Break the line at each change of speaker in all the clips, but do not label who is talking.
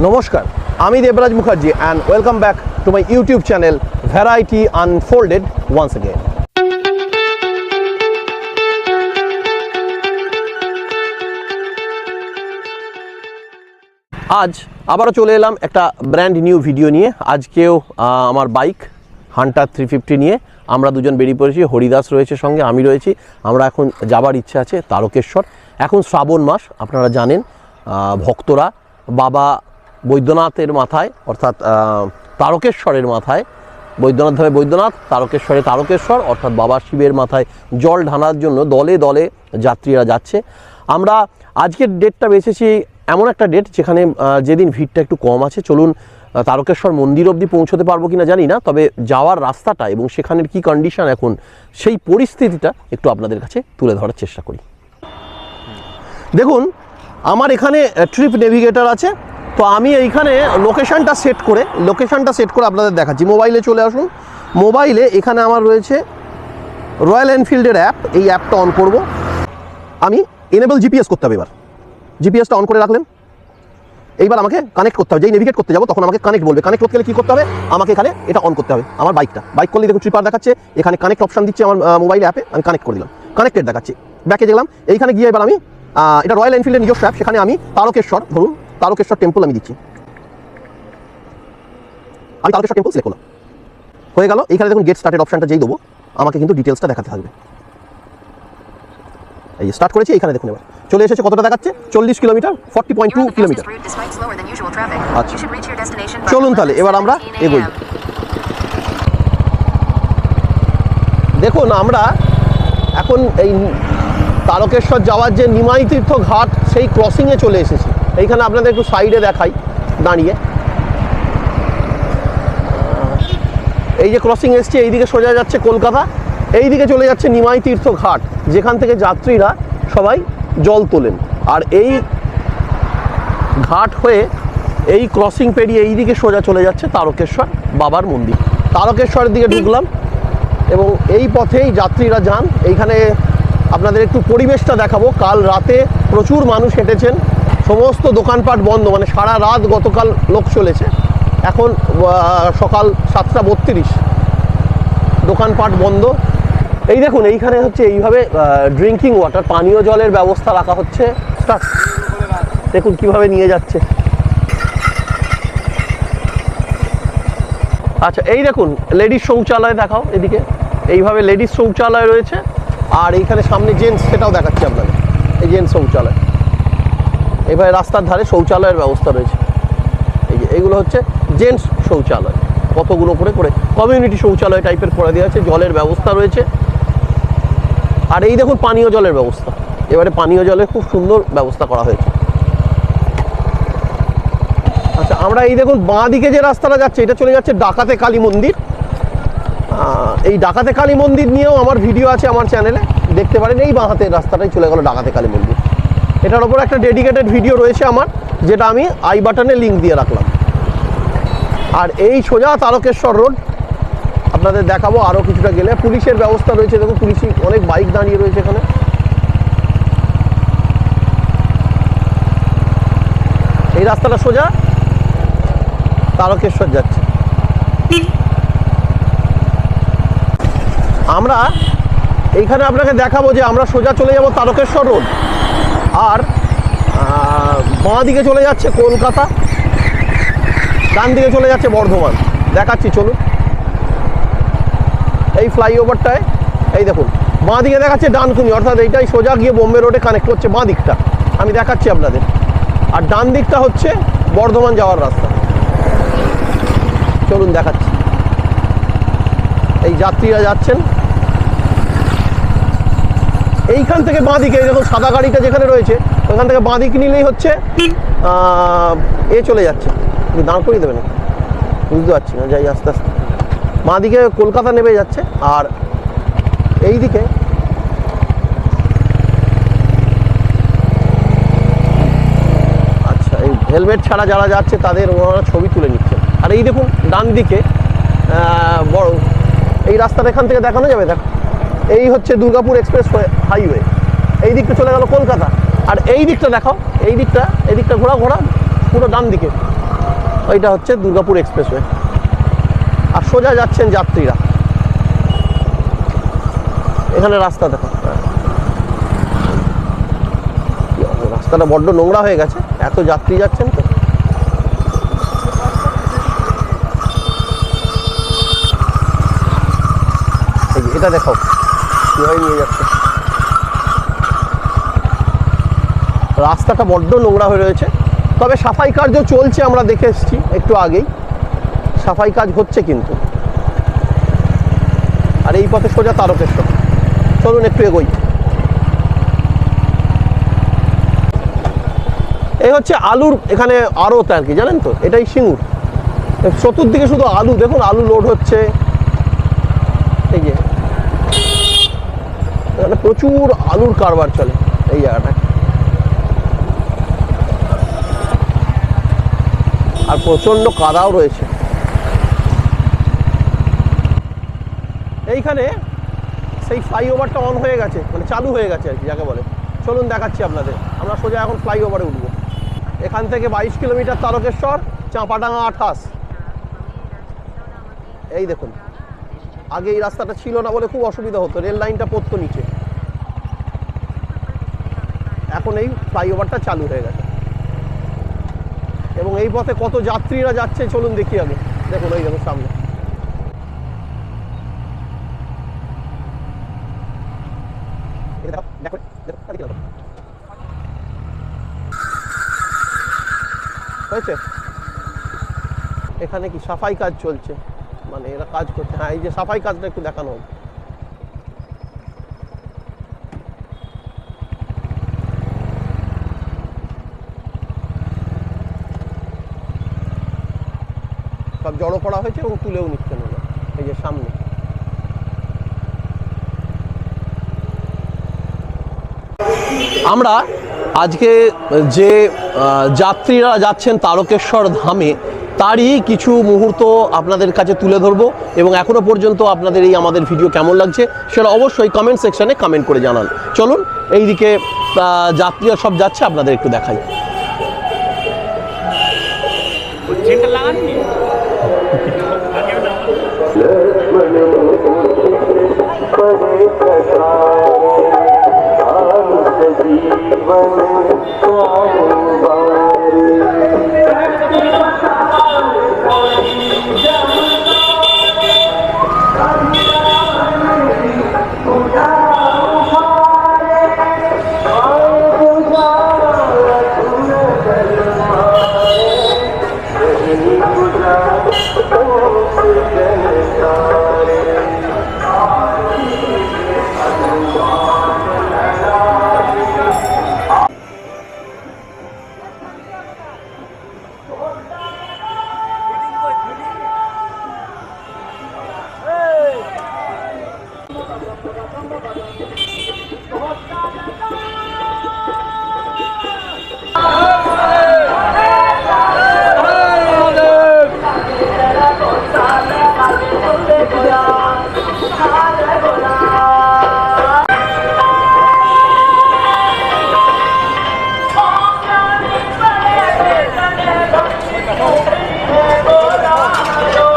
নমস্কার, আমি Debraj Mukherjee and welcome back to my YouTube channel Variety Unfolded once again. আজ আবারও চলে এলাম একটা ব্র্যান্ড নিউ ভিডিও নিয়ে। আজকেও আমার বাইক হান্টার 350 নিয়ে আমরা দুজন বেরিয়ে পড়েছি। হরিদাস রয়েছে সঙ্গে, আমি রয়েছি। আমরা এখন যাবার ইচ্ছে আছে তারকেশ্বর। এখন শ্রাবণ মাস, আপনারা জানেন। ভক্তরা বাবা বৈদ্যনাথের মাথায় অর্থাৎ তারকেশ্বরের মাথায়, বৈদ্যনাথ ধামে বৈদ্যনাথ, তারকেশ্বরে তারকেশ্বর অর্থাৎ বাবা শিবের মাথায় জল ঢালার জন্য দলে দলে যাত্রীরা যাচ্ছে। আমরা আজকের ডেটটা বেছেছি এমন একটা ডেট যেখানে যেদিন ভিড়টা একটু কম আছে। চলুন তারকেশ্বর মন্দির অবধি পৌঁছতে পারবো কিনা জানি না, তবে যাওয়ার রাস্তাটা এবং সেখানের কি কন্ডিশন এখন সেই পরিস্থিতিটা একটু আপনাদের কাছে তুলে ধরার চেষ্টা করি। দেখুন, আমার এখানে ট্রিপ নেভিগেটর আছে, তো আমি এইখানে লোকেশানটা সেট করে আপনাদের দেখাচ্ছি। মোবাইলে চলে আসুন। মোবাইলে এখানে আমার রয়েছে রয়্যাল এনফিল্ডের অ্যাপ। এই অ্যাপটা অন করব। আমি এনেবল জিপিএস করতে হবে। এবার জিপিএসটা অন করে রাখলেন। এইবার আমাকে কানেক্ট করতে হবে। যেই নেভিগেট করতে যাবো তখন আমাকে কানেক্ট বলবে। কানেক্ট করতে গেলে কী করতে হবে? আমাকে এখানে এটা অন করতে হবে। আমার বাইক করলে দেখুন ট্রিপার দেখাচ্ছে, এখানে কানেক্ট অপশান দিচ্ছে আমার মোবাইল অ্যাপে। আমি কানেক্ট করে দিলাম, কানেক্টেড দেখাচ্ছে। ব্যাকে গেলাম, এইখানে গিয়ে এবার আমি এটা রয়্যাল এনফিল্ডের নিজস্ব অ্যাপ, সেখানে আমি তারকেশ্বর, ধরুন তারকেশ্বর টেম্পল আমি দিচ্ছি। আমি তারকেশ্বর টেম্পল সিলেক্ট করলাম, হয়ে গেল। এইখানে দেখুন গেট স্টার্টেড অপশানটা যেই দেবো আমাকে কিন্তু ডিটেলসটা দেখাতে থাকবে। এই স্টার্ট করেছি, এইখানে দেখুন এবার চলে এসেছে। কতটা দেখাচ্ছে? 40 কিলোমিটার, 40.2 কিলোমিটার। আচ্ছা, চলুন তাহলে এবার আমরা এগোই। দেখুন, আমরা এখন এই তারকেশ্বর যাওয়ার যে নিমাই তীর্থ ঘাট, সেই ক্রসিংয়ে চলে এসেছি। এইখানে আপনাদের একটু সাইডে দেখাই দাঁড়িয়ে। এই যে ক্রসিং এসছে, এইদিকে সোজা যাচ্ছে কলকাতা, এইদিকে চলে যাচ্ছে নিমাই তীর্থ ঘাট, যেখান থেকে যাত্রীরা সবাই জল তোলেন। আর এই ঘাট হয়ে এই ক্রসিং পেরিয়ে এইদিকে সোজা চলে যাচ্ছে তারকেশ্বর বাবার মন্দির। তারকেশ্বরের দিকে ঢুকলাম এবং এই পথেই যাত্রীরা যান। এইখানে আপনাদের একটু পরিবেশটা দেখাবো। কাল রাতে প্রচুর মানুষ হেঁটেছেন, সমস্ত দোকানপাট বন্ধ, মানে সারা রাত গতকাল লোক চলেছে। এখন সকাল 7:32, দোকানপাট বন্ধ। এই দেখুন, এইখানে হচ্ছে এইভাবে ড্রিঙ্কিং ওয়াটার, পানীয় জলের ব্যবস্থা রাখা হচ্ছে। দেখুন কিভাবে নিয়ে যাচ্ছে। আচ্ছা, এই দেখুন লেডিস শৌচালয় দেখাও এদিকে। এইভাবে লেডিস শৌচালয় রয়েছে। আর এইখানে সামনে জেন্টস, সেটাও দেখাচ্ছি আপনাদের। এই জেন্টস শৌচালয়, এইভাবে রাস্তার ধারে শৌচালয়ের ব্যবস্থা রয়েছে। এই যে এইগুলো হচ্ছে জেন্টস শৌচালয়, কতগুলো করে কমিউনিটি শৌচালয় টাইপের করে দেওয়া আছে। জলের ব্যবস্থা রয়েছে। আর এই দেখুন পানীয় জলের ব্যবস্থা। এবারে পানীয় জলের খুব সুন্দর ব্যবস্থা করা হয়েছে। আচ্ছা, আমরা এই দেখুন বাঁ দিকে যে রাস্তাটা যাচ্ছে, এটা চলে যাচ্ছে ডাকাতে কালী মন্দির। এই ডাকাতে কালী মন্দির নিয়েও আমার ভিডিও আছে আমার চ্যানেলে, দেখতে পারেন। এই বাঁ হাতের রাস্তাটাই চলে গেল ডাকাতে কালী মন্দির। এটার ওপর একটা ডেডিকেটেড ভিডিও রয়েছে আমার, যেটা আমি আই বাটনে লিঙ্ক দিয়ে রাখলাম। আর এই সোজা তারকেশ্বর রোড আপনাদের দেখাবো। আরও কিছুটা গেলে পুলিশের ব্যবস্থা রয়েছে। দেখুন পুলিশি অনেক বাইক দাঁড়িয়ে রয়েছে এখানে। এই রাস্তাটা সোজা তারকেশ্বর যাচ্ছে। আমরা এইখানে আপনাকে দেখাবো যে আমরা সোজা চলে যাব তারকেশ্বর রোড, আর বাঁ দিকে চলে যাচ্ছে কলকাতা, ডান দিকে চলে যাচ্ছে বর্ধমান। দেখাচ্ছি, চলুন। এই ফ্লাইওভারটায় এই দেখুন বাঁ দিকে দেখাচ্ছে ডানকুনি, অর্থাৎ এইটাই সোজা গিয়ে বোম্বে রোডে কানেক্ট করছে। বাঁ দিকটা আমি দেখাচ্ছি আপনাদের, আর ডান দিকটা হচ্ছে বর্ধমান যাওয়ার রাস্তা। চলুন দেখাচ্ছি। এই যাত্রীরা যাচ্ছেন এইখান থেকে বাঁ দিকে। এই দেখুন সাদা গাড়িটা যেখানে রয়েছে ওখান থেকে বাঁ দিক নিলেই হচ্ছে চলে যাচ্ছে। দাঁড় করিয়ে দেবে না, বুঝতে পারছি না। যাই আস্তে আস্তে বাঁ দিকে কলকাতা নেমে যাচ্ছে। আর এই দিকে আচ্ছা, এই হেলমেট ছাড়া যারা যাচ্ছে তাদের ওনারা ছবি তুলে নিচ্ছেন। আর এই দেখুন ডান দিকে বড় এই রাস্তাটা এখান থেকে দেখানো যাবে। দেখো, এই হচ্ছে দুর্গাপুর এক্সপ্রেস হাইওয়ে। এই দিকটা চলে গেল কলকাতা। আর এই দিকটা দেখাও, এই দিকটা ঘোরা পুরো ডান দিকে ওইটা হচ্ছে দুর্গাপুর এক্সপ্রেসওয়ে। আর সোজা যাচ্ছেন যাত্রীরা। এখানে রাস্তা দেখো, রাস্তাটা বড্ড নোংরা হয়ে গেছে, এত যাত্রী যাচ্ছেন তো। এটা দেখাও কিভাবে নিয়ে যাচ্ছে। রাস্তাটা বড্ড নোংরা হয়ে রয়েছে, তবে সাফাই কার্য চলছে, আমরা দেখে এসেছি একটু আগেই, সাফাই কাজ হচ্ছে কিন্তু। আর এই পথে সোজা তারকেশ্বর। চলুন একটু এগোই। এই হচ্ছে আলুর এখানে আড়ত আর কি, জানেন তো, এটাই সিঙ্গুর। চতুর্দিকে শুধু আলু, দেখুন আলু লোড হচ্ছে। এই যে এখানে প্রচুর আলুর কারবার চলে এই জায়গাটায়। আর প্রচন্ড কাদাও রয়েছে এইখানে। সেই ফ্লাইওভারটা অন হয়ে গেছে, মানে চালু হয়ে গেছে আর কি যাকে বলে। চলুন দেখাচ্ছি আপনাদের। আমরা সোজা এখন ফ্লাইওভারে উঠবো। এখান থেকে 22 কিলোমিটার তারকেশ্বর, চাঁপাডাঙ্গা 28। এই দেখুন, আগে এই রাস্তাটা ছিল না বলে খুব অসুবিধা হতো, রেল লাইনটা পড়তো নিচে। এখন এই ফ্লাইওভারটা চালু হয়ে গেছে এবং এই পথে কত যাত্রীরা যাচ্ছে চলুন দেখি আগে। দেখুন ওই দেখুন সামনে। হয়েছে, এখানে কি সাফাই কাজ চলছে, মানে এরা কাজ করছে। হ্যাঁ, এই যে সাফাই কাজটা একটু দেখানো হবে। সব জড়ো করা হয়েছে এবং তুলেও নিচ্ছেন ওরা। এই যে সামনে আমরা আজকে যে যাত্রীরা যাচ্ছেন তারকেশ্বর ধামে তারই কিছু মুহূর্ত আপনাদের কাছে তুলে ধরবো এবং এখনো পর্যন্ত আপনাদের এই আমাদের ভিডিও কেমন লাগছে সেটা অবশ্যই কমেন্ট সেকশনে কমেন্ট করে জানান। চলুন এইদিকে যাত্রীরা সব যাচ্ছে, আপনাদের একটু দেখাই।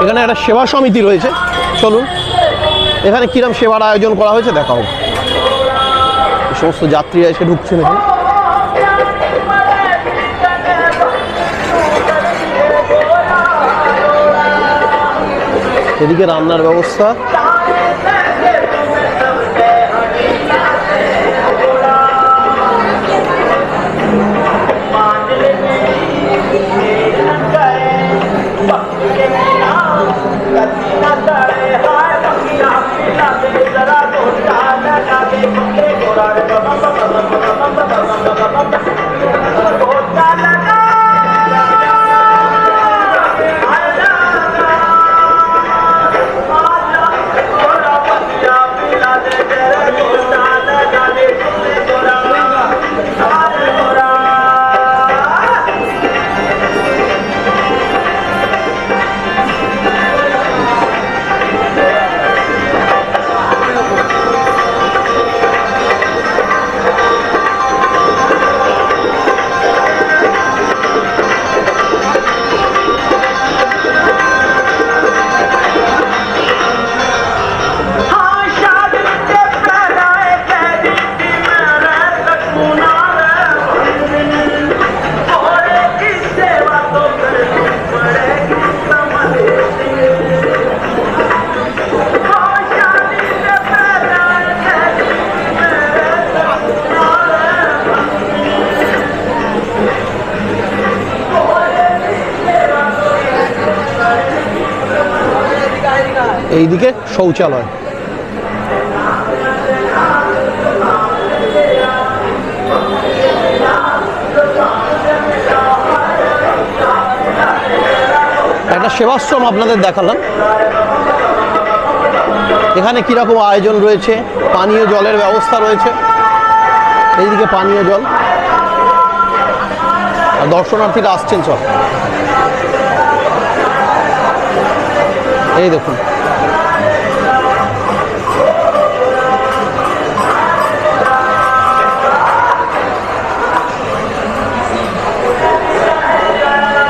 এখানে একটা সেবা সমিতি রয়েছে, চলুন এখানে কিরম সেবার আয়োজন করা হয়েছে দেখাও। এই সমস্ত যাত্রীরা এসে ঢুকছেন এখানে। এদিকে রান্নার ব্যবস্থা, এইদিকে শৌচালয়। একটা সেবাশ্রম আপনাদের দেখালাম। এখানে কিরকম আয়োজন রয়েছে, পানীয় জলের ব্যবস্থা রয়েছে, এইদিকে পানীয় জল, আর দর্শনার্থীরা আসছেন সব। এই দেখুন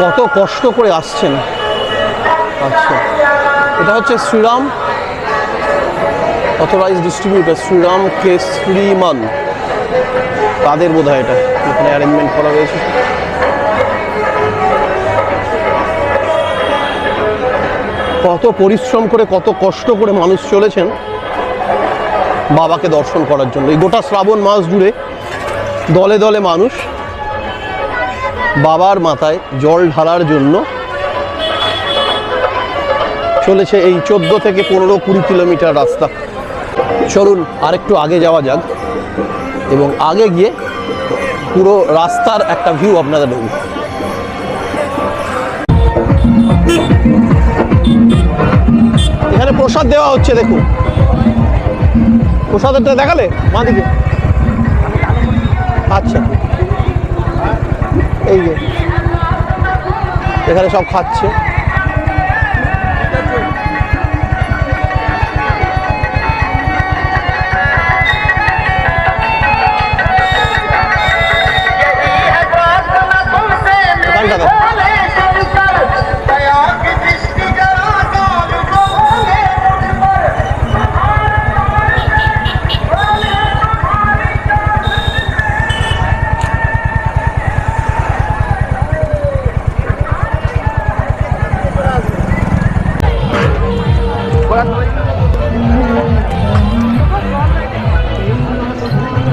কত কষ্ট করে আসছেন। আচ্ছা, এটা হচ্ছে শ্রীরাম অথরাইজ ডিস্ট্রিবিউটার, শ্রীরাম কেশরীমান, তাদের বোধ হয় এটা এখানে অ্যারেঞ্জমেন্ট করা রয়েছে। কত পরিশ্রম করে, কত কষ্ট করে মানুষ চলেছেন বাবাকে দর্শন করার জন্য। এই গোটা শ্রাবণ মাস জুড়ে দলে দলে মানুষ বাবার মাথায় জল ঢালার জন্য চলেছে এই 14 থেকে 15-20 কিলোমিটার রাস্তা। চলুন আরেকটু আগে যাওয়া যাক এবং আগে গিয়ে পুরো রাস্তার একটা ভিউ আপনাদের দেব। এখানে প্রসাদ দেওয়া হচ্ছে, দেখুন প্রসাদেরটা দেখালে মা দিকে। আচ্ছা, এই যে এখানে সব খাচ্ছে।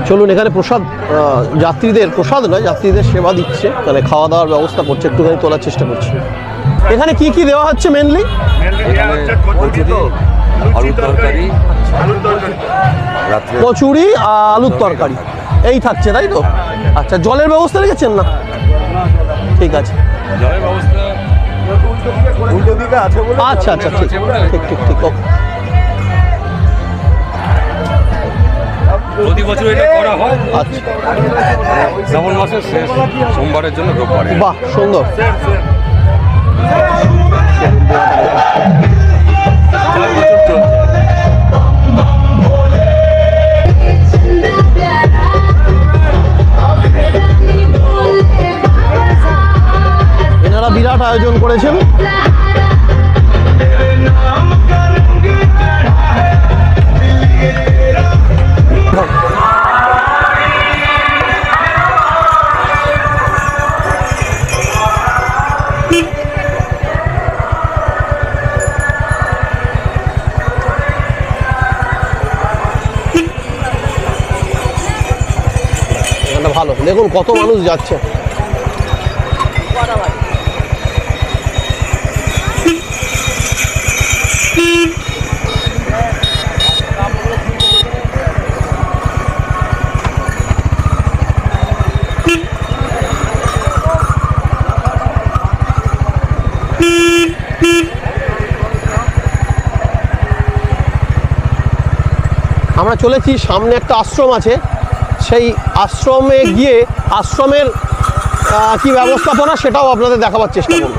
চলুন, এখানে প্রসাদ যাত্রীদের, প্রসাদ নয়, যাত্রীদের সেবা দিচ্ছে, মানে খাওয়া দাওয়ার ব্যবস্থা করছে, একটুখানি তোলার চেষ্টা করছি। এখানে কি কি দেওয়া হচ্ছে মেনলি? কচুরি, আলুর তরকারি, এই থাকছে, তাই তো? আচ্ছা, জলের ব্যবস্থা রেখেছেন না? ঠিক আছে, আচ্ছা আচ্ছা, ঠিক ঠিক ঠিক ঠিক, ওকে।
প্রতি বছর এটা করা হয়।
আচ্ছা,
শ্রাবণ মাসের শেষ সোমবারের জন্য রোববারে।
বাহ, সুন্দর। এনারা বিরাট আয়োজন করেছেন। ভালো, দেখুন কত মানুষ যাচ্ছে। আমরা চলেছি, সামনে একটা আশ্রম আছে, সেই আশ্রমে গিয়ে আশ্রমের কি ব্যবস্থাপনা সেটাও আপনাদের দেখাবার চেষ্টা করব।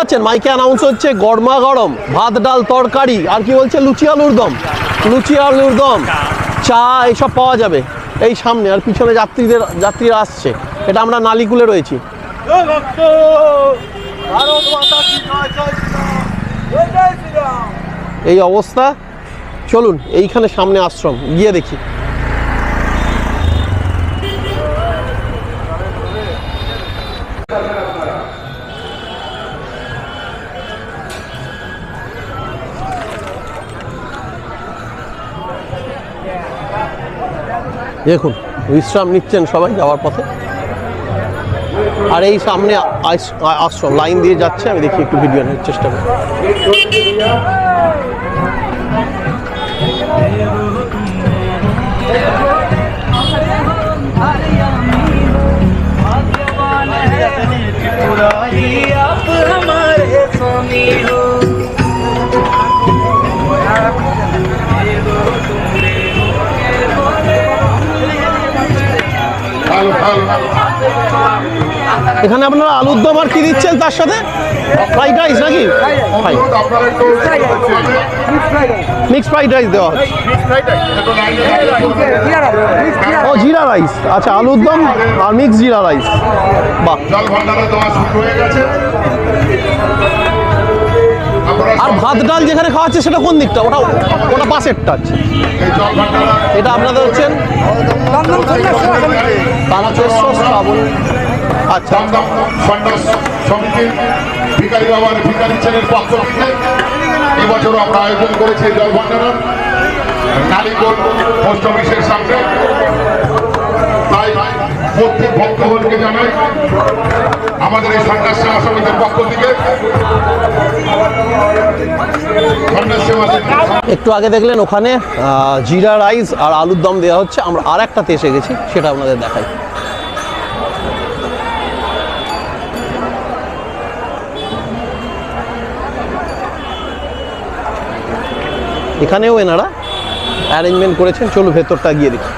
পাচ্ছেন মাইকে অ্যানাউন্স হচ্ছে গরমা গরম ভাত ডাল তরকারি, আর কি বলছে লুচি আলুর দম, চা এইসব পাওয়া যাবে এই সামনে। আর পিছনে যাত্রীরা আসছে, এটা আমরা নালিকুলে রয়েছি। এই অবস্থা। চলুন এইখানে সামনে আশ্রম, গিয়ে দেখি। দেখুন বিশ্রাম নিচ্ছেন সবাই যাওয়ার পথে। আর এই সামনে আশ্রম লাইন দিয়ে যাচ্ছে, আমি দেখি একটু ভিডিও নেওয়ার চেষ্টা করি। এখানে আপনারা আলুর দম আর কি দিচ্ছেন তার সাথে? ফ্রাইড রাইস নাকি? মিক্স ফ্রাইড রাইস দেওয়া হচ্ছে। ও জিরা রাইস, আচ্ছা আলুর দম আর মিক্স জিরা রাইস। বাহ। আর ভাত ডাল যেখানে খাওয়াচ্ছে সেটা কোন দিকটা? ওটা পাশেরটা। আচ্ছা এটা আপনাদের হচ্ছেন আচ্ছা
ভিকারি বাবার ভিকারি ছেলের পক্ষ থেকে এবছরও আমরা আয়োজন করেছি জল ভান্ডার নালিকোল পোস্ট অফিসের সামনে। তাই প্রত্যেক ভক্তগণকে জানাই আমাদের এই সন্ন্যাস সেবা সমিতির পক্ষ থেকে।
একটু আগে দেখলেন ওখানে জিরা রাইস আর আলুর দম দেওয়া হচ্ছে। আমরা আর একটাতে এসে গেছি, সেটা আপনাদের দেখাই। এখানেও এনারা অ্যারেঞ্জমেন্ট করেছেন। চলো ভেতরটা গিয়ে দেখি।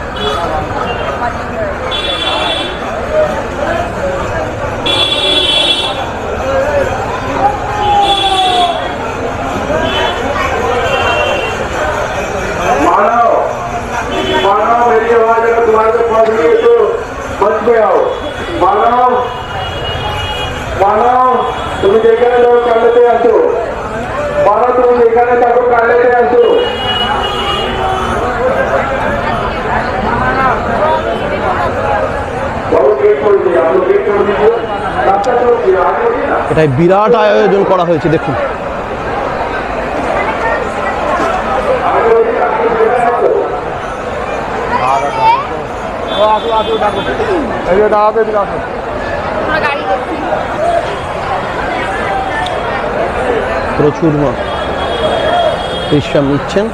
তুমি যেখানে লোক কালেতে আসো, মানো তুমি যেখানে থাকো কালেতে আসো।
এটাই বিরাট আয়োজন করা হয়েছে দেখুন। প্রচুর বিশ্রাম নিচ্ছেন।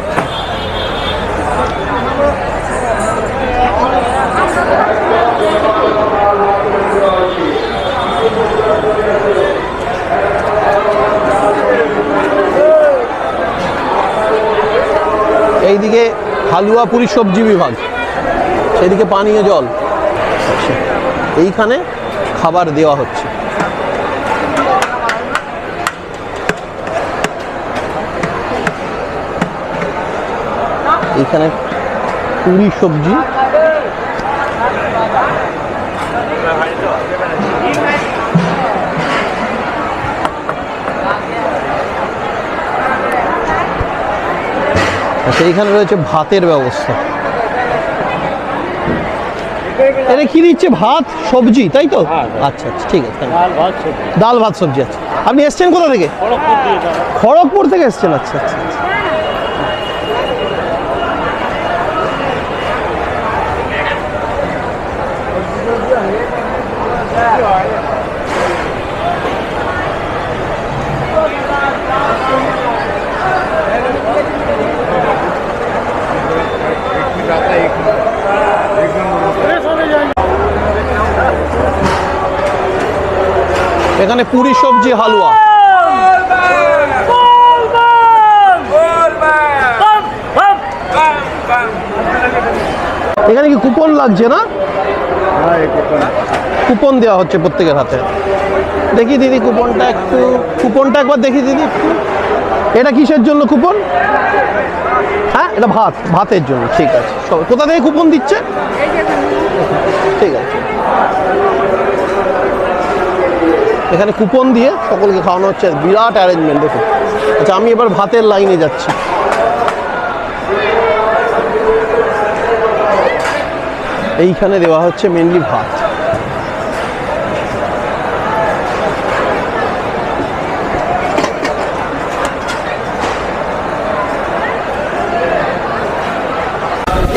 এইদিকে হালুয়া পুরি সবজি বিভাগ, সেদিকে পানীয় জল, এইখানে খাবার দেওয়া হচ্ছে। এইখানে পুরি সবজি, সেইখানে রয়েছে ভাতের ব্যবস্থা। এটা কি দিচ্ছে? ভাত সবজি, তাই তো? আচ্ছা আচ্ছা ঠিক আছে। ডাল ভাত সবজি। আচ্ছা আপনি এসছেন কোথা থেকে? খড়গপুর থেকে এসছেন। আচ্ছা আচ্ছা। এখানে পুরি সবজি হালুয়া। এখানে কি কুপন লাগছে না? কুপন দেওয়া হচ্ছে প্রত্যেকের হাতে। দেখি দিদি কুপনটা একটু, কুপনটা একবার দেখি দিদি একটু। এটা কিসের জন্য কুপন? হ্যাঁ, এটা ভাতের জন্য। ঠিক আছে, কোথা থেকে কুপন দিচ্ছে? ঠিক আছে, এখানে কুপন দিয়ে সকলকে খাওয়ানো হচ্ছে। বিরাট অ্যারেঞ্জমেন্ট দেখুন। আচ্ছা, আমি এবার ভাতের লাইনে যাচ্ছি। এইখানে দেওয়া হচ্ছে মেনলি ভাত।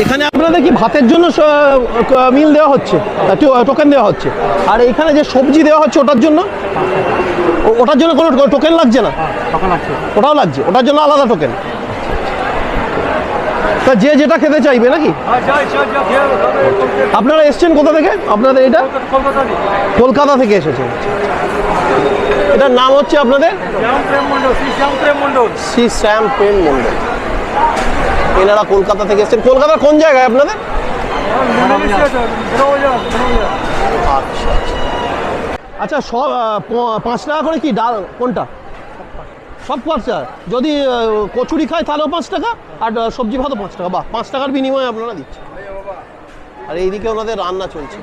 এখানে আপনাদের কি ভাতের জন্য মিল দেওয়া হচ্ছে, টোকেন দেওয়া হচ্ছে? আর এখানে যে সবজি দেওয়া হচ্ছে ওটার জন্য, ওটার জন্য কোনো টোকেন লাগছে না? ওটাও লাগছে, ওটার জন্য আলাদা টোকেন। তা যে যেটা খেতে চাইবে নাকি? আপনারা এসছেন কোথা থেকে? আপনাদের এটা কলকাতা থেকে এসেছেন। এটার নাম হচ্ছে আপনাদের শ্রী শ্যাম প্রেম মণ্ডল। এনারা কলকাতা থেকে এসেছেন। কলকাতার কোন জায়গায় আপনাদের? আচ্ছা, সব 5 টাকা করে কি ডাল? কোনটা? সব 5 টাকা। যদি কচুরি খায় তাহলেও 5 টাকা, আর সবজি ভাতও 5 টাকা। বাহ, 5 টাকার বিনিময়ে আপনারা দিচ্ছেন। আর এইদিকে ওনাদের রান্না চলছে,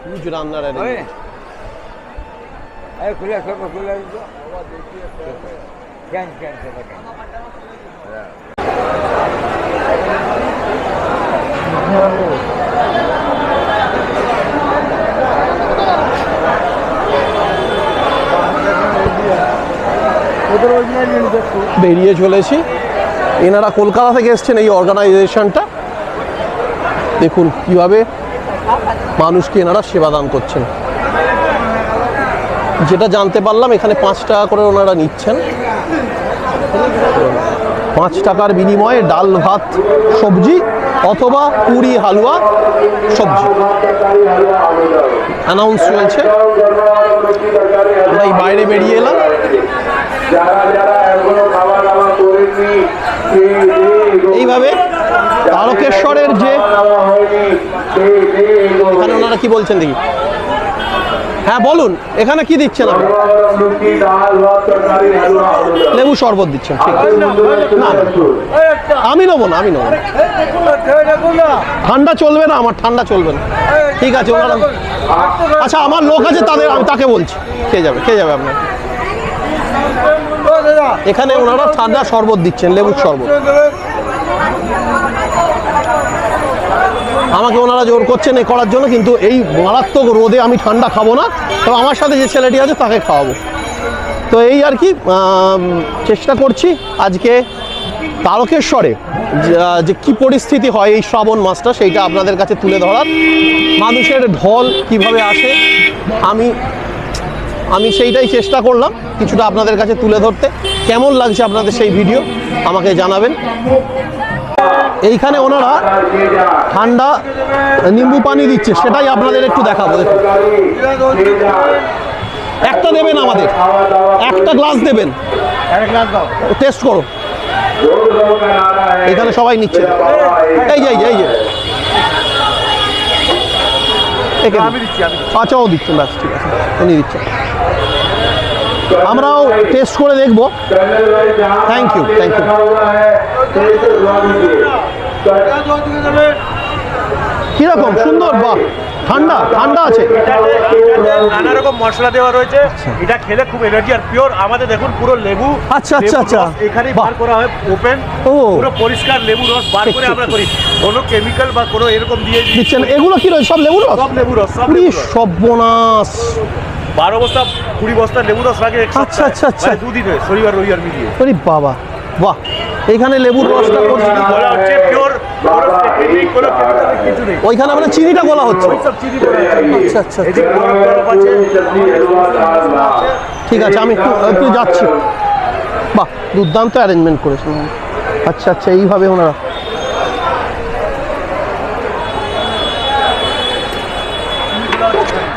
হিউজ রান্নার বেরিয়ে চলেছি। এনারা কলকাতা থেকে এসছেন, এই অর্গানাইজেশনটা। দেখুন কিভাবে মানুষকে এনারা সেবা দান করছেন। যেটা জানতে পারলাম, এখানে 5 টাকা করে ওনারা নিচ্ছেন। 5 টাকার বিনিময়ে ডাল ভাত সবজি অথবা পুরি হালুয়া সবজি অ্যানাউন্স চলছে। আমরা এই বাইরে বেরিয়ে এলাম। এইভাবে তারকেশ্বরের যে, এখানে ওনারা কি বলছেন দেখি। হ্যাঁ বলুন, এখানে কি দিচ্ছেন আপনি? লেবু শরবত দিচ্ছেন। ঠিক আছে, না আমি নেবো না, আমি নেবো না। ঠান্ডা চলবে না, আমার ঠান্ডা চলবে না। ঠিক আছে, ওনারা, আচ্ছা আমার লোক আছে, তাদের আমি তাকে বলছি। খেয়ে যাবে আপনার। এখানে ওনারা ঠান্ডা শরবত দিচ্ছেন, লেবুর শরবত। আমাকে ওনারা জোর করছেন এ করার জন্য, কিন্তু এই মারাত্মক রোদে আমি ঠান্ডা খাবো না। তো আমার সাথে যে ছেলেটি আছে তাকে খাওয়াবো। তো এই আর কি, চেষ্টা করছি আজকে তারকেশ্বরে যে কি পরিস্থিতি হয় এই শ্রাবণ মাসটা, সেইটা আপনাদের কাছে তুলে ধরার। মানুষের ঢল কিভাবে আসে, আমি সেইটাই চেষ্টা করলাম কিছুটা আপনাদের কাছে তুলে ধরতে। কেমন লাগছে আপনাদের সেই ভিডিও আমাকে জানাবেন। এইখানে ওনারা ঠান্ডা নিম্বু পানি দিচ্ছে, সেটাই আপনাদের একটু দেখাবো। দেখুন, একটা দেবেন আমাদের, একটা গ্লাস দেবেন, টেস্ট করো। এখানে সবাই নিচ্ছে। এই যে আচ্ছা, ও দিচ্ছেন, ব্যাস ঠিক আছে, উনি দিচ্ছেন। আমরাও টেস্ট করে দেখব। Thank you. কিরকম সুন্দর, বাহ, ঠান্ডা আছে।
নানা রকম মশলা দেওয়া রয়েছে। এটা খেলে খুব এনার্জি আর পিওর। আমাদের দেখুন পুরো লেবু,
আচ্ছা,
এখানে বার করা হয় ওপেন, পুরো পরিষ্কার লেবু রস বার করে আমরা করি। কোনো কেমিক্যাল বা কোনো এরকম দিয়ে
দিচ্ছেন? এগুলো কি রয়েছে? সব লেবু রস?
সব লেবু রস।
সর্বনাশ।
12 বস্তা 20 বস্তা লেবু রস লাগে।
আচ্ছা,
2 দিনে শনিবার রবিবার মিলিয়ে।
আরে বাবা, বাহ। এইখানে লেবুর রসটা করছি,
বলা হচ্ছে পিওর, কোনো টেকনিক, কোনো কেমিক্যাল কিছু নেই।
ওইখানে আমরা চিনিটা গলা হচ্ছে।
সব চিনি করা আছে।
আচ্ছা,
এই যে বরফ আছে।
ঠিক আছে, আমি একটু যাচ্ছি। বাহ, দুর্দান্ত অ্যারেঞ্জমেন্ট করেছেন। আচ্ছা, এইভাবে ওনারা।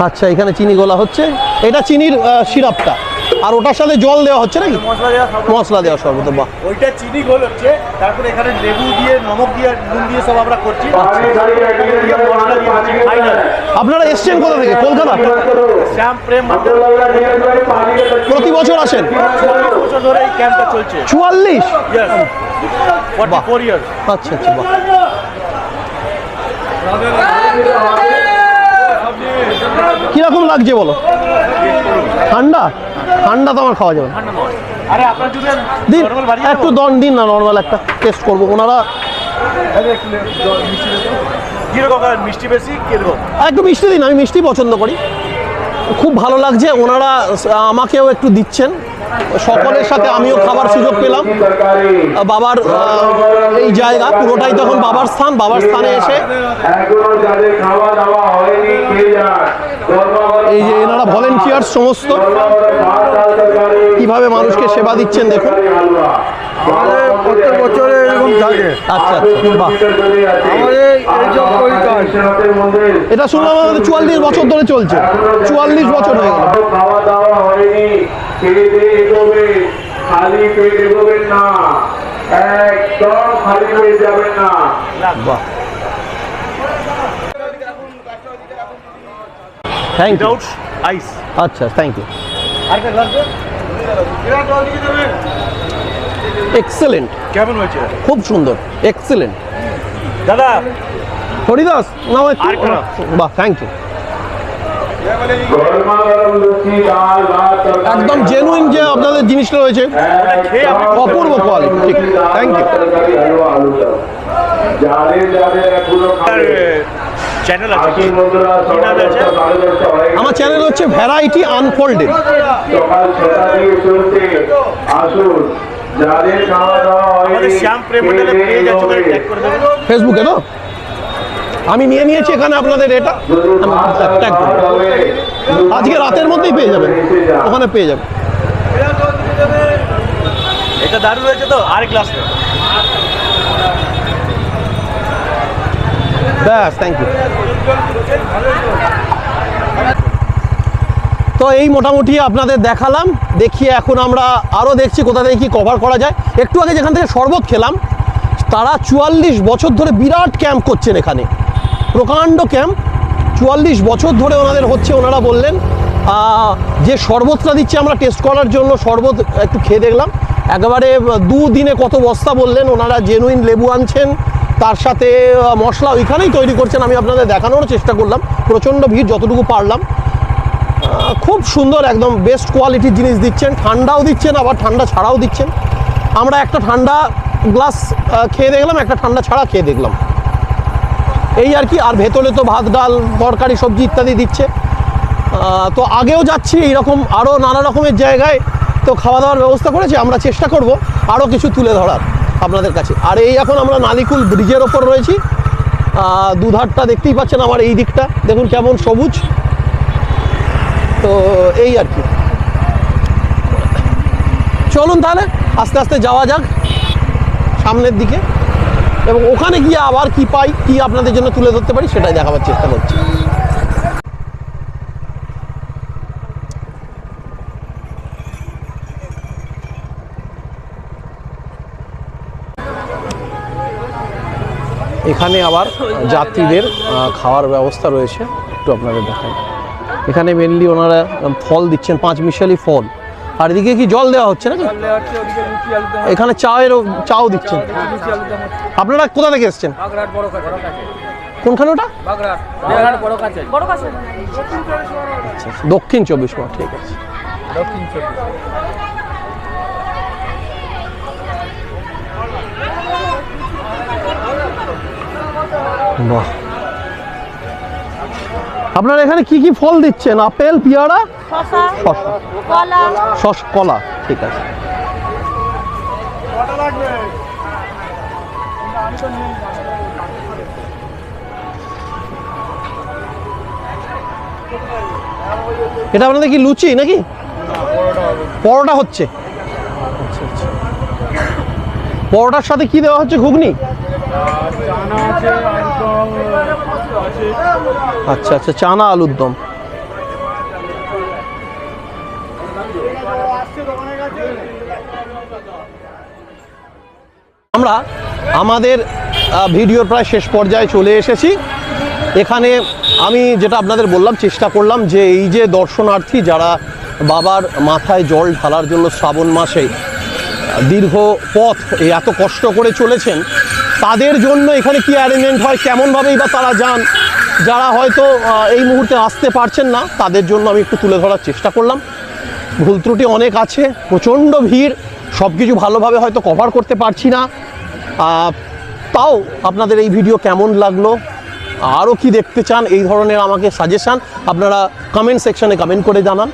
আচ্ছা, এখানে চিনি গলা হচ্ছে। এটা চিনির সিরাপটা। আর ওটার সাথে জল দেওয়া হচ্ছে নাকি?
মশলা দেওয়া সব
মশলা দেওয়া শরবত, বাহ।
ওইটা চিনি গোল হচ্ছে, তারপরে এখানে লেবু দিয়ে, নমক দিয়ে, নুন দিয়ে সব আমরা করছি।
আপনারা এসছেন কোথা থেকে? কলকাতা?
শ্যাম প্রেম মন্ডল।
প্রতি বছর আসেন?
40 বছর ধরে এই ক্যাম্পটা চলছে।
44?
Yes. 44 years।
আচ্ছা আচ্ছা, বাহ। কিরকম লাগছে বলো? ঠান্ডা? ঠান্ডা তো আমার খাওয়া যাবে না।
আরে আপনার জন্য
দিন
নরমাল বাড়ি
একটু দন দিন না, নর্মাল একটা টেস্ট করবো। ওনারা
কিরকম মিষ্টি বেশি কিরকম?
একটু মিষ্টি দিন, আমি মিষ্টি পছন্দ করি। খুব ভালো লাগছে, ওনারা আমাকেও একটু দিচ্ছেন। সকলের সাথে আমিও খাবার সুযোগ পেলাম। বাবার এই জায়গা পুরোটাই তখন বাবার স্থান। বাবার স্থানে এসে এই যে এনারা ভলেন্টিয়ার সমস্ত কিভাবে মানুষকে সেবা দিচ্ছেন দেখুন।
প্রত্যেক বছরে এরকম থাকে।
আচ্ছা আচ্ছা, বাহ। এটা শুনলাম আমাদের 44 বছর ধরে চলছে। 44 বছর হয়ে গেল।
খাওয়া দাওয়া হয়নি, খেয়ে দিয়ে এগোবেন, খালি পেট এগোবেন না, একদম খালি পেট যাবেন না।
বাহ, থ্যাংক ইউ।
উইদাউট আইস।
আচ্ছা, থ্যাংক ইউ।
আরেকটা গ্লাস দেন।
এক্সেলেন্ট,
কেমন হয়েছে?
খুব সুন্দর, এক্সেলেন্ট।
দাদা
হরিদাস নাও একটু।
আরেকটা নাও।
বাহ, থ্যাংক ইউ।
গরমা গরম লুচি, ডাল, ভাত, তরকারি,
একদম জেনুইন যে আপনাদের জিনিসটা রয়েছে,
খেয়ে আপনি
অপূর্ব কোয়ালিটি। ঠিক, থ্যাংক ইউ।
তরকারি, হালুয়া, আলুদম। যাদের যাদের এখনো খাবে,
চ্যানেল আছে
আসুন বন্ধুরা, সকাল 10টা, সাড়ে 10টা হয়ে গেছে।
আমার চ্যানেল হচ্ছে ভ্যারাইটি আনফোল্ডেড।
সকাল 6টা দিয়ে চলছে। আসুন, যাদের খাওয়া দাওয়া
আমাদের
হয়নি,
শ্যাম প্রেম মন্ডলের পেজ আছে, ওখানে ট্যাগ করে দেবেন।
ফেসবুকে তো আমি নিয়ে নিয়েছি এখানে আপনাদের এটা। আমি ট্যাগ করব। আজকে রাতের মধ্যেই পেয়ে যাবেন, ওখানে পেয়ে যাবেন।
এটা দারুণ হয়েছে তো। আরেক গ্লাস দেন।
ব্যাস, থ্যাংক ইউ। তো এই মোটামুটি আপনাদের দেখালাম। দেখিয়ে এখন আমরা আরও দেখছি কোথা থেকে কী কভার করা যায়। একটু আগে যেখান থেকে শরবত খেলাম, তারা 44 বছর ধরে বিরাট ক্যাম্প করছেন এখানে, প্রকাণ্ড ক্যাম্প। 44 বছর ধরে ওনাদের হচ্ছে। ওনারা বললেন যে শরবতটা দিচ্ছে আমরা টেস্ট করার জন্য, শরবত একটু খেয়ে দেখলাম। একেবারে 2 দিনে কত বস্তা বললেন ওনারা। জেনুইন লেবু আনছেন, তার সাথে মশলা ওইখানেই তৈরি করছেন। আমি আপনাদের দেখানোর চেষ্টা করলাম। প্রচণ্ড ভিড়, যতটুকু পারলাম। খুব সুন্দর, একদম বেস্ট কোয়ালিটির জিনিস দিচ্ছেন। ঠান্ডাও দিচ্ছেন, আবার ঠান্ডা ছাড়াও দিচ্ছেন। আমরা একটা ঠান্ডা গ্লাস খেয়ে দেখলাম, একটা ঠান্ডা ছাড়া খেয়ে দেখলাম, এই আর কি। আর ভেতরে তো ভাত, ডাল, তরকারি, সবজি ইত্যাদি দিচ্ছে। তো আগেও যাচ্ছি এইরকম আরও নানা রকমের জায়গায়, তো খাওয়া দাওয়ার ব্যবস্থা করেছে। আমরা চেষ্টা করব আরও কিছু তুলে ধরার আপনাদের কাছে। আর এই এখন আমরা নালিকুল ব্রিজের ওপর রয়েছি। দুধারটা দেখতেই পাচ্ছেন, আমার এই দিকটা দেখুন কেমন সবুজ। তো এই আর কি। চলুন তাহলে আস্তে আস্তে যাওয়া যাক সামনের দিকে, এবং ওখানে গিয়ে আবার কি পাই, কি আপনাদের জন্য তুলে ধরতে পারি, সেটাই দেখাবার চেষ্টা করছি। এখানে আবার যাত্রীদের খাওয়ার ব্যবস্থা রয়েছে, একটু আপনাদের দেখাই। এখানে মেনলি ওনারা ফল দিচ্ছেন, 5 মিশালি ফল। আর এদিকে কি জল দেওয়া হচ্ছে নাকি? এখানে চাও দিচ্ছেন। আপনারা কোথা থেকে এসছেন? কোনখানে ওটা? আচ্ছা, দক্ষিণ 24 পরগনা। ঠিক আছে, বাহ। আপনারা এখানে কি কি ফল দিচ্ছেন? আপেল, পেয়ারা, শসা, কলা। ঠিক আছে। এটা আপনাদের কি লুচি নাকি পরোটা হচ্ছে? আচ্ছা আচ্ছা। পরোটার সাথে কি দেওয়া হচ্ছে? ঘুগনি? আচ্ছা আচ্ছা, চানা আলুর দম। আমরা আমাদের ভিডিওর প্রায় শেষ পর্যায়ে চলে এসেছি। এখানে আমি যেটা আপনাদের বললাম, চেষ্টা করলাম যে এই যে দর্শনার্থী যারা বাবার মাথায় জল ঢালার জন্য শ্রাবণ মাসে দীর্ঘ পথ এত কষ্ট করে চলেছেন, তাদের জন্য এখানে কি অ্যারেঞ্জমেন্ট হয়, কেমনভাবেই বা তারা যান, যারা হয়তো এই মুহূর্তে আসতে পারছেন না, তাদের জন্য আমি একটু তুলে ধরার চেষ্টা করলাম। ভুল ত্রুটি অনেক আছে, প্রচণ্ড ভিড়, সব কিছু ভালোভাবে হয়তো কভার করতে পারছি না। তাও আপনাদের এই ভিডিও কেমন লাগলো, আরও কি দেখতে চান, এই ধরনের আমাকে সাজেশান আপনারা কমেন্ট সেকশানে কমেন্ট করে জানান।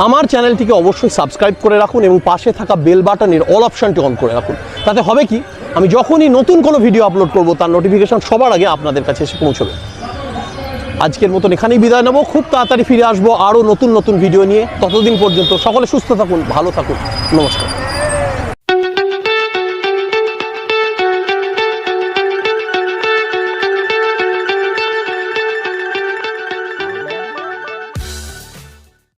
আমার চ্যানেলটিকে অবশ্যই সাবস্ক্রাইব করে রাখুন এবং পাশে থাকা বেল বাটনের অল অপশানটি অন করে রাখুন। তাতে হবে কি, আমি যখনই নতুন কোনো ভিডিও আপলোড করব তার নোটিফিকেশান সবার আগে আপনাদের কাছে এসে পৌঁছবে। আজকের মতন এখানেই বিদায় নেব, খুব তাড়াতাড়ি ফিরে আসবো আরও নতুন নতুন ভিডিও নিয়ে। ততদিন পর্যন্ত সকলে সুস্থ থাকুন, ভালো থাকুন, নমস্কার।